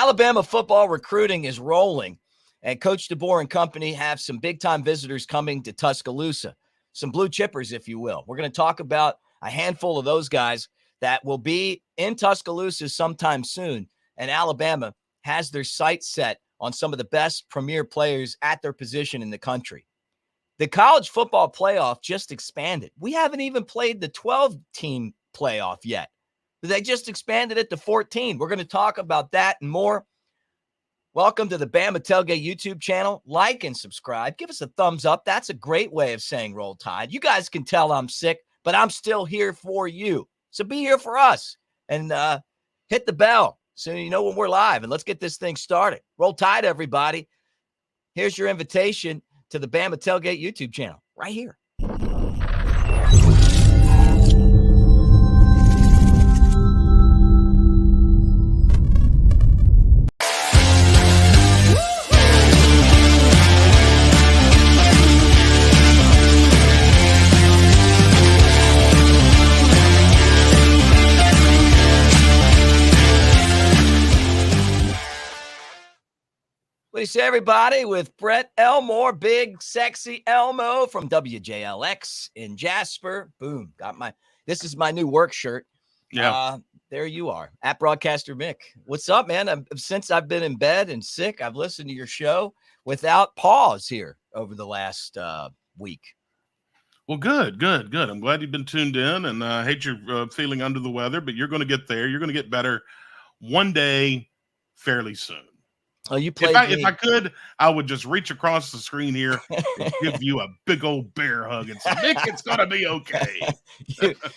Alabama football recruiting is rolling, and Coach DeBoer and company have some big-time visitors coming to Tuscaloosa, some blue chippers, if you will. We're going to talk about a handful of those guys that will be in Tuscaloosa sometime soon, and Alabama has their sights set on some of the best premier players at their position in the country. The college football playoff just expanded. We haven't even played the 12-team playoff yet. They just expanded it to 14. We're going to talk about that and more. Welcome to the Bama Tailgate YouTube channel. Like and subscribe. Give us a thumbs up. That's a great way of saying Roll Tide. You guys can tell I'm sick, but I'm still here for you. So be here for us and hit the bell so you know when we're live. And let's get this thing started. Roll Tide, everybody. Here's your invitation to the Bama Tailgate YouTube channel right here. What do you say, everybody, with Brett Elmore, big, sexy Elmo from WJLX in Jasper. Boom. This is my new work shirt. Yeah. There you are, at Broadcaster Mick. What's up, man? Since I've been in bed and sick, I've listened to your show without pause here over the last week. Well, good. I'm glad you've been tuned in, and I hate you're feeling under the weather, but you're going to get there. You're going to get better one day fairly soon. Oh, you played if I could, I would just reach across the screen here and give you a big old bear hug and say, Mick, it's going to be okay.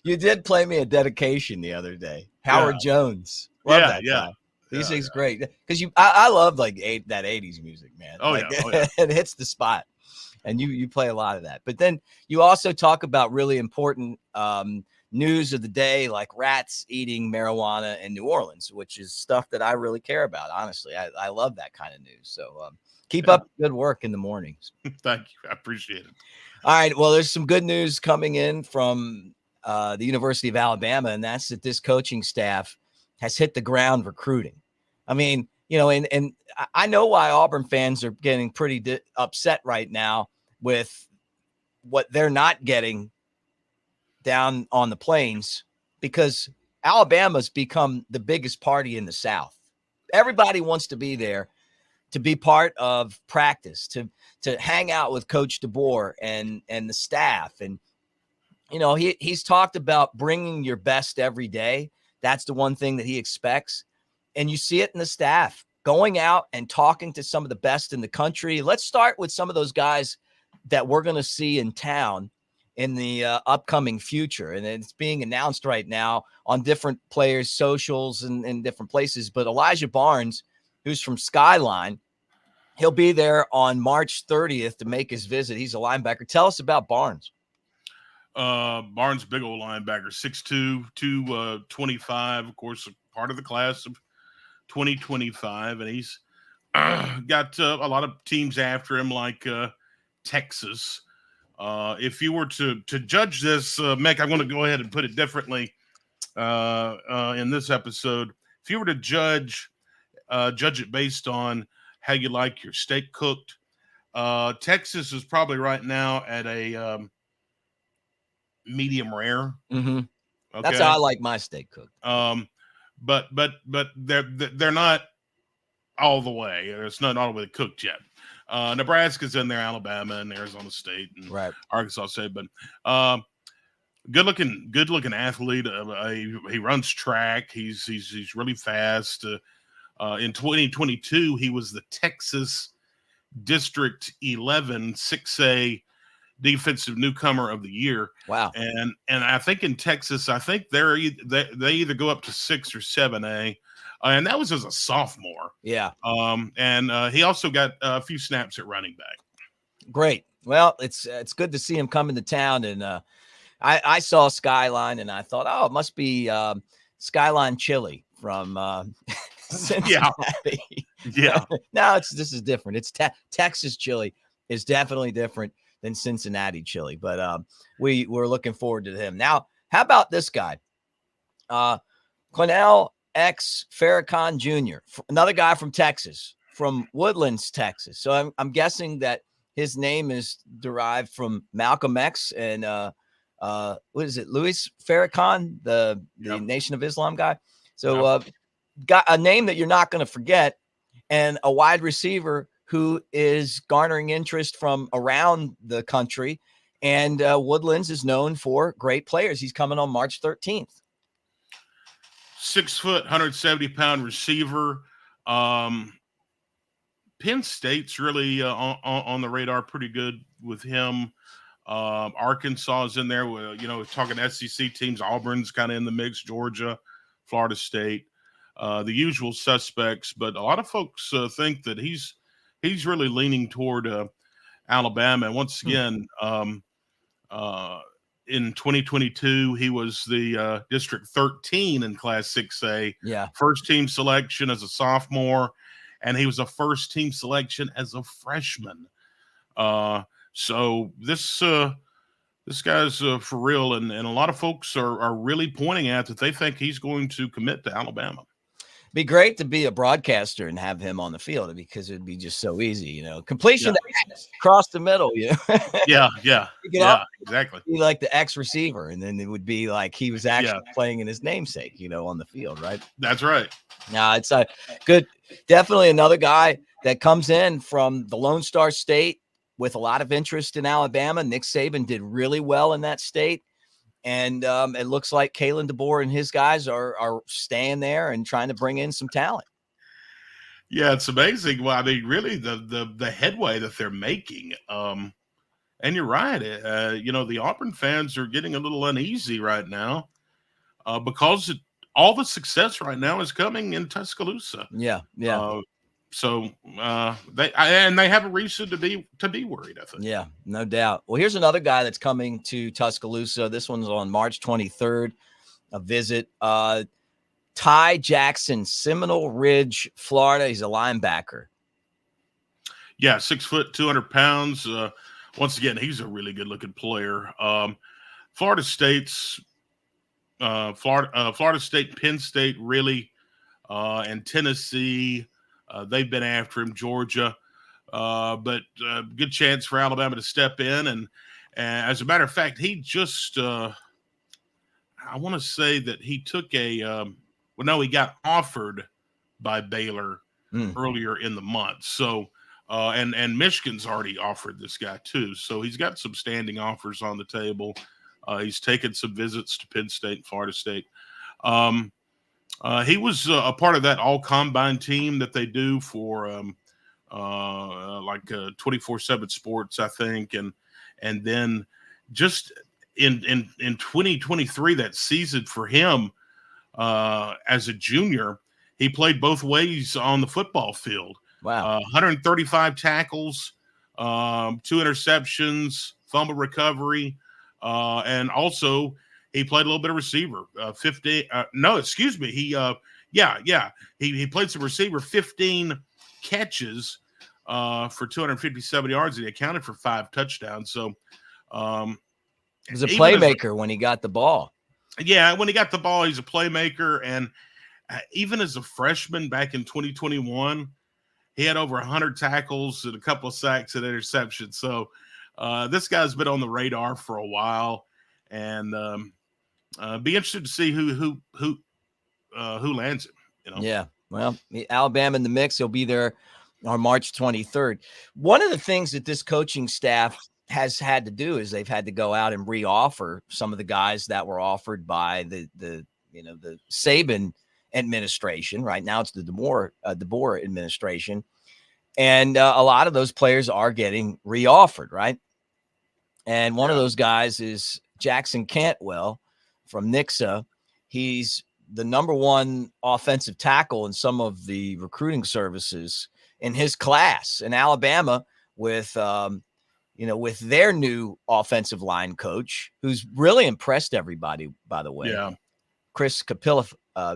you did play me a dedication the other day. Howard Jones. Love that guy. He's great. Because I love like that 80s music, man. Oh, like, yeah. It hits the spot. And you play a lot of that. But then you also talk about really important news of the day, like rats eating marijuana in New Orleans, which is stuff that I really care about. Honestly, I love that kind of news. So keep up good work in the mornings. Thank you. I appreciate it. All right. Well, there's some good news coming in from the University of Alabama, and that's that this coaching staff has hit the ground recruiting. I mean, you know, and I know why Auburn fans are getting pretty upset right now with what they're not getting down on the plains, because Alabama's become the biggest party in the South. Everybody wants to be there to be part of practice, to hang out with Coach DeBoer and the staff. And, you know, he's talked about bringing your best every day. That's the one thing that he expects. And you see it in the staff going out and talking to some of the best in the country. Let's start with some of those guys that we're going to see in town in the upcoming future. And it's being announced right now on different players' socials and different places. But Elijah Barnes, who's from Skyline, he'll be there on March 30th to make his visit. He's a linebacker. Tell us about Barnes. Barnes, big old linebacker, 6'2", 225, of course, part of the class of 2025. And he's got a lot of teams after him, like Texas. If you were to judge this, Mick, I'm going to go ahead and put it differently in this episode. If you were to judge it based on how you like your steak cooked, Texas is probably right now at a medium rare. Mm-hmm. Okay? That's how I like my steak cooked. But they're not all the way. It's not all the way cooked yet. Nebraska's in there, Alabama and Arizona State and Arkansas State, but good looking athlete. He runs track. He's really fast. In 2022, he was the Texas District 11 6A Defensive Newcomer of the Year. Wow! And I think in Texas, I think they either go up to 6 or 7A. And that was as a sophomore. Yeah. And he also got a few snaps at running back. Great. Well, it's good to see him coming to town. And I saw Skyline and I thought, oh, it must be Skyline Chili from Cincinnati. Yeah. No, this is different. It's Texas chili is definitely different than Cincinnati chili. But we're looking forward to him. Now, how about this guy? Quanell X Farrakhan Jr., another guy from Texas, from Woodlands, Texas. So I'm guessing that his name is derived from Malcolm X and what is it, Louis Farrakhan, the Nation of Islam guy. So got a name that you're not going to forget, and a wide receiver who is garnering interest from around the country. And Woodlands is known for great players. He's coming on March 13th. 6 foot, 170-pound receiver. Penn State's really on the radar pretty good with him. Arkansas is in there. Talking SEC teams. Auburn's kind of in the mix. Georgia, Florida State, the usual suspects. But a lot of folks think that he's really leaning toward Alabama. And once again, in 2022, he was the District 13 in Class 6A. Yeah. First team selection as a sophomore, and he was a first team selection as a freshman. So this guy's for real, and a lot of folks are really pointing out that they think he's going to commit to Alabama. Be great to be a broadcaster and have him on the field because it'd be just so easy, completion across the middle, Yeah, exactly. Be like the X receiver, and then it would be like he was actually playing in his namesake, on the field, right? That's right. Now it's a good, definitely another guy that comes in from the Lone Star State with a lot of interest in Alabama. Nick Saban did really well in that state. And it looks like Kalen DeBoer and his guys are staying there and trying to bring in some talent. Yeah, it's amazing. Well, I mean, really, the headway that they're making. And you're right. The Auburn fans are getting a little uneasy right now because all the success right now is coming in Tuscaloosa. Yeah. So they have a reason to be worried, I think. Yeah, no doubt. Well, here's another guy that's coming to Tuscaloosa. This one's on March 23rd. A visit. Ty Jackson, Seminole Ridge, Florida. He's a linebacker. Yeah, 6 foot, 200 pounds. Once again, he's a really good looking player. Florida State, Penn State, really, and Tennessee. They've been after him, Georgia, but good chance for Alabama to step in. And as a matter of fact, he just, I want to say that he took he got offered by Baylor earlier in the month. So, and Michigan's already offered this guy too. So he's got some standing offers on the table. He's taken some visits to Penn State and Florida State. He was a part of that all-combine team that they do for 24/7 Sports, I think, and then just in 2023, that season for him as a junior, he played both ways on the football field. Wow, 135 tackles, 2 interceptions, fumble recovery, and also. He played a little bit of receiver. He played some receiver. 15 catches for 257 yards, and he accounted for 5 touchdowns. So, he was a playmaker when he got the ball. Yeah, when he got the ball, he's a playmaker. And even as a freshman back in 2021, he had over 100 tackles and a couple of sacks and interceptions. So, this guy's been on the radar for a while, and be interested to see who lands him. Yeah. Well, Alabama in the mix. He'll be there on March 23rd. One of the things that this coaching staff has had to do is they've had to go out and reoffer some of the guys that were offered by the Saban administration. Right now, it's the DeBoer administration, and a lot of those players are getting reoffered. Right, and one of those guys is Jackson Cantwell from Nixa. He's the number 1 offensive tackle in some of the recruiting services in his class in Alabama with their new offensive line coach, who's really impressed everybody, by the way. Yeah. Chris Kapilovic. Yeah.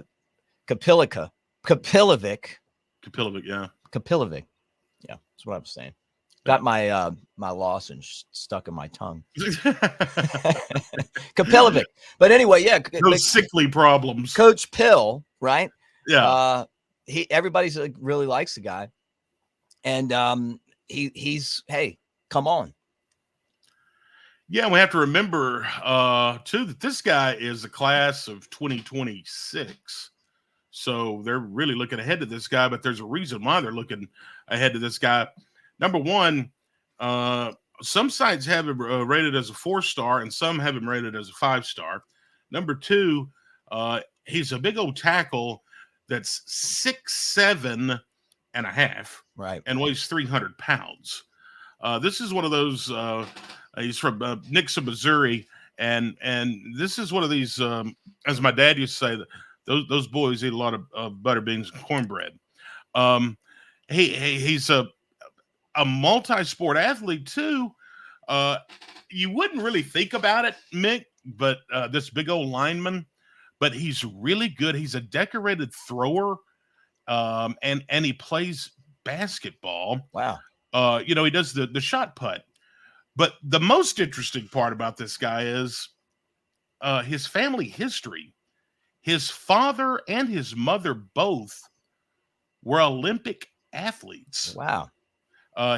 Kapilovic. Yeah, that's what I'm saying. Got my my Lawson stuck in my tongue. Kapilovic. But anyway, those sickly problems. Coach Pill, right? Yeah. Everybody's really likes the guy, and he's hey, come on. Yeah, we have to remember too that this guy is a class of 2026. So they're really looking ahead to this guy, but there's a reason why they're looking ahead to this guy. Number one, some sites have him rated as a 4-star and some have him rated as a 5-star. Number two, he's a big old tackle that's 6'7" and a half, Right. and weighs 300 pounds. This is one of those. He's from Nixon, Missouri, and this is one of these. As my dad used to say, those boys eat a lot of butter beans and cornbread. He's a multi-sport athlete too. You wouldn't really think about it, Mick, but this big old lineman, but he's really good. He's a decorated thrower, and he plays basketball. Wow. He does the shot put. But the most interesting part about this guy is his family history. His father and his mother both were Olympic athletes. Wow.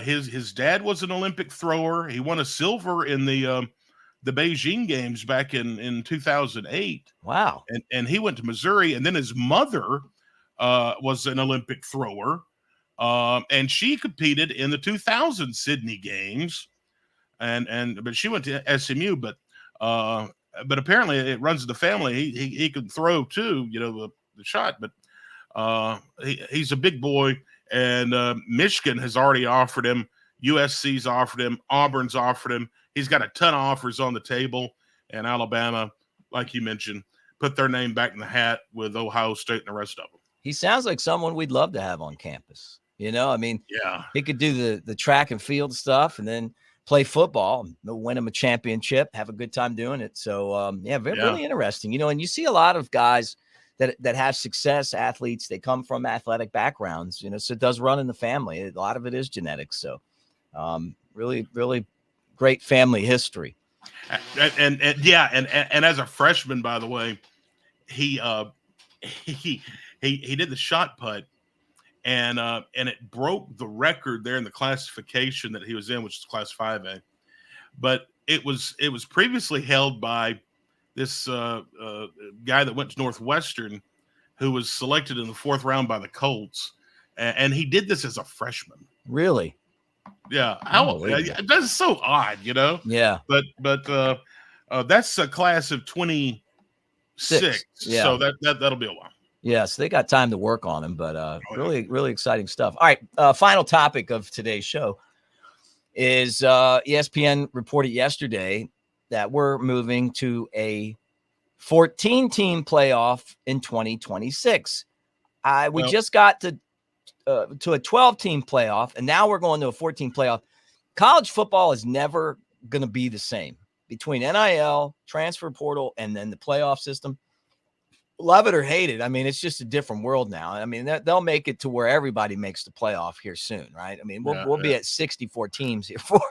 His dad was an Olympic thrower. He won a silver in the Beijing Games back in 2008. Wow. And he went to Missouri. And then his mother was an Olympic thrower. And she competed in the 2000 Sydney Games. But she went to SMU, but apparently it runs in the family. He can throw too, the shot, but he's a big boy, and Michigan has already offered him. USC's offered him. Auburn's offered him. He's got a ton of offers on the table, and Alabama, like you mentioned, put their name back in the hat with Ohio State and the rest of them. He sounds like someone we'd love to have on campus. I mean, yeah, he could do the track and field stuff, and then play football, win him a championship, have a good time doing it. So, really interesting. And you see a lot of guys that have success, athletes, they come from athletic backgrounds, so it does run in the family. A lot of it is genetics. So, really, really great family history. And as a freshman, by the way, he did the shot put. And it broke the record there in the classification that he was in, which is class 5A. But it was previously held by this guy that went to Northwestern, who was selected in the 4th round by the Colts, and he did this as a freshman. Really? Yeah. That's so odd, Yeah. But that's a class of 26. Yeah. So that'll be a while. Yes, they got time to work on him, but really, really exciting stuff. All right, final topic of today's show is ESPN reported yesterday that we're moving to a 14-team playoff in 2026. We just got to a 12-team playoff, and now we're going to a 14 playoff. College football is never going to be the same between NIL, transfer portal, and then the playoff system. Love it or hate it. I mean, it's just a different world now. I mean, they'll make it to where everybody makes the playoff here soon, right? I mean, we'll be at 64 teams here for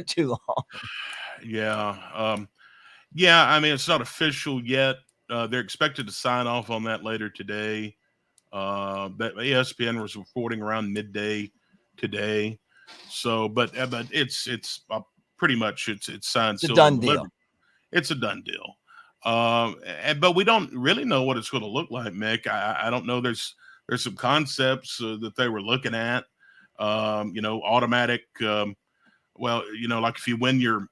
too long. Yeah. I mean, it's not official yet. They're expected to sign off on that later today. That ESPN was reporting around midday today. So, but it's pretty much it's signed. It's a done deal. It's a done deal. But we don't really know what it's going to look like, Mick. I don't know. There's some concepts that they were looking at. Automatic. Like if you win your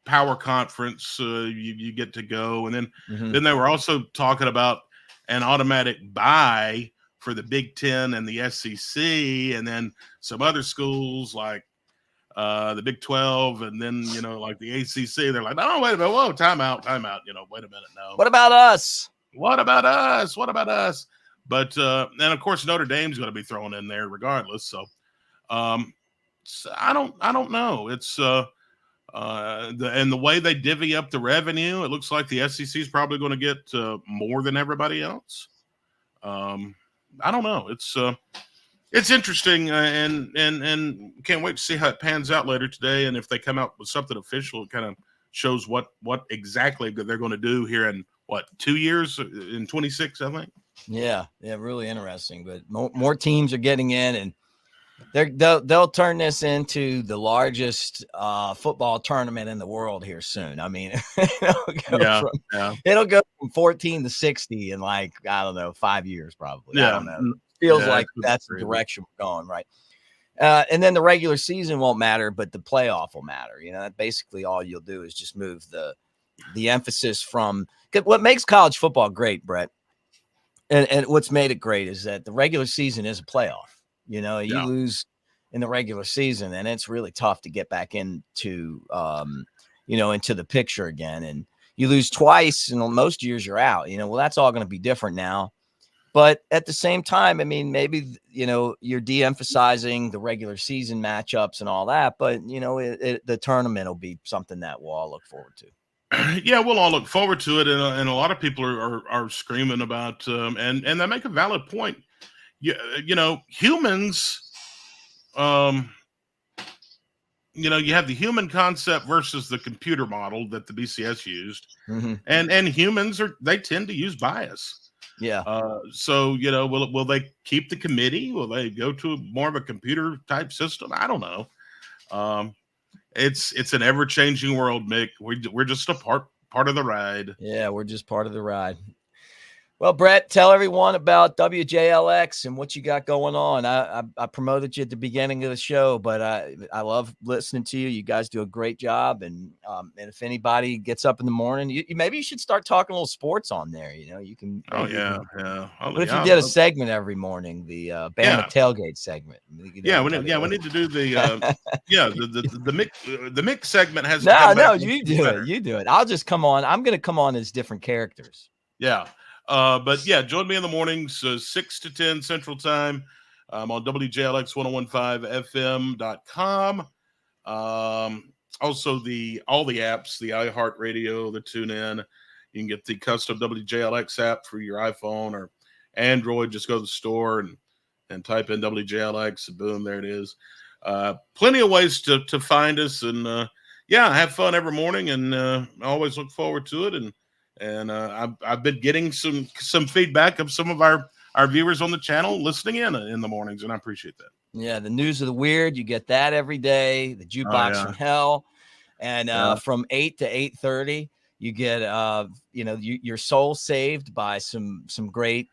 power conference, you get to go, and then they were also talking about an automatic bye for the Big Ten and the SEC, and then some other schools like the Big 12, and then like the ACC. They're like, oh, wait a minute, whoa, time out. Wait a minute, no. What about us? But and of course Notre Dame's going to be thrown in there regardless. So, I don't know. It's the way they divvy up the revenue, it looks like the SEC is probably going to get more than everybody else. I don't know. It's interesting, and can't wait to see how it pans out later today. And if they come out with something official, it kind of shows what exactly they're going to do here in 2 years, in 26, I think. Yeah, really interesting. But more teams are getting in, and they'll turn this into the largest football tournament in the world here soon. I mean, Yeah, yeah, it'll go from 14 to 60 in, like, I don't know, 5 years probably. I yeah, don't know. Feels yeah. like It's gonna be that's the crazy. direction we're going, right? And then the regular season won't matter, but the playoff will matter. Basically all you'll do is just move the emphasis from what makes college football great, Brett. And what's made it great is that the regular season is a playoff. You Yeah. lose in the regular season, and it's really tough to get back into the picture again. And you lose twice, and most years you're out. Well, that's all going to be different now. But at the same time, I mean, maybe, you're de-emphasizing the regular season matchups and all that, but, the tournament will be something that we'll all look forward to. Yeah, we'll all look forward to it, and a lot of people are screaming about, and they make a valid point. Humans, um, you have the human concept versus the computer model that the BCS used, Mm-hmm. and humans they tend to use bias. Yeah. So will they keep the committee? Will they go to more of a computer type system? I don't know. It's an ever changing world, Mick. We're just a part of the ride. Yeah, we're just part of the ride. Well, Brett, tell everyone about WJLX and what you got going on. I promoted you at the beginning of the show, but I love listening to you. You guys do a great job, and if anybody gets up in the morning, maybe you should start talking a little sports on there. You can Oh maybe you yeah, can. yeah. What if you did a segment every morning, the Bama Yeah, tailgate segment? We could yeah. have like We need to do the the Mick segment has to come back no, once you it's do it. better. You do it. I'll just come on. I'm going to come on as different characters. Yeah. But yeah, join me in the mornings, 6 to 10 Central Time. On WJLX1015FM.com. Also, all the apps, the iHeartRadio, the TuneIn. You can get the custom WJLX app for your iPhone or Android. Just go to the store and type in WJLX, and boom, there it is. Plenty of ways to find us, and have fun every morning, and I always look forward to it. And I've been getting some feedback of some of our viewers on the channel listening in the mornings, and I appreciate that. Yeah, the news of the weird, you get that every day. The Oh jukebox yeah, from hell, and yeah, from 8 to 8:30, you get your soul saved by some great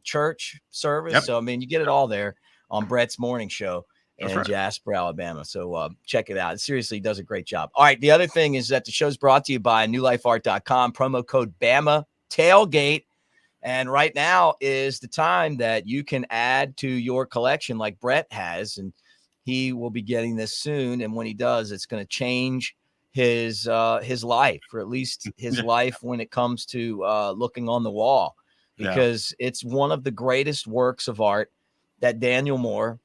church service. yep, So I mean, you get it all there on Brett's morning show that's in right. Jasper, Alabama. So check it out. Seriously, he does a great job. All right, the other thing is that the show's brought to you by newlifeart.com, promo code Bama Tailgate. And right now is the time that you can add to your collection like Brett has, and he will be getting this soon. And when he does, it's going to change his life, or at least his Yeah, life when it comes to looking on the wall, yeah, because it's one of the greatest works of art that Daniel Moore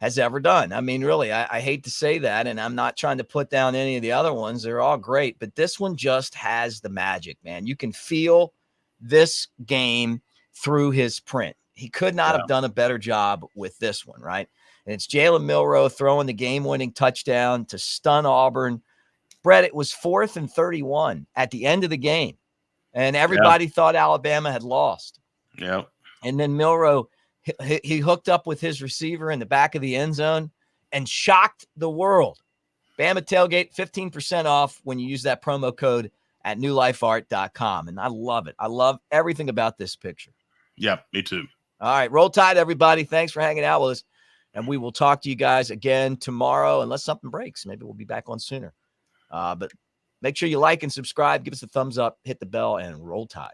has ever done. I mean, really, I hate to say that, and I'm not trying to put down any of the other ones. They're all great, but this one just has the magic, man. You can feel this game through his print. He could not have yeah, done a better job with this one, right? And it's Jalen Milroe throwing the game-winning touchdown to stun Auburn. Brett, it was 4th and 31 at the end of the game, and yeah, everybody thought Alabama had lost. yeah. And then Milroe, he hooked up with his receiver in the back of the end zone and shocked the world. Bama Tailgate, 15% off when you use that promo code at newlifeart.com. And I love it. I love everything about this picture. Yeah, me too. All right, roll tide, everybody. Thanks for hanging out with us. And we will talk to you guys again tomorrow, unless something breaks. Maybe we'll be back on sooner. But make sure you like and subscribe. Give us a thumbs up, hit the bell, and roll tide.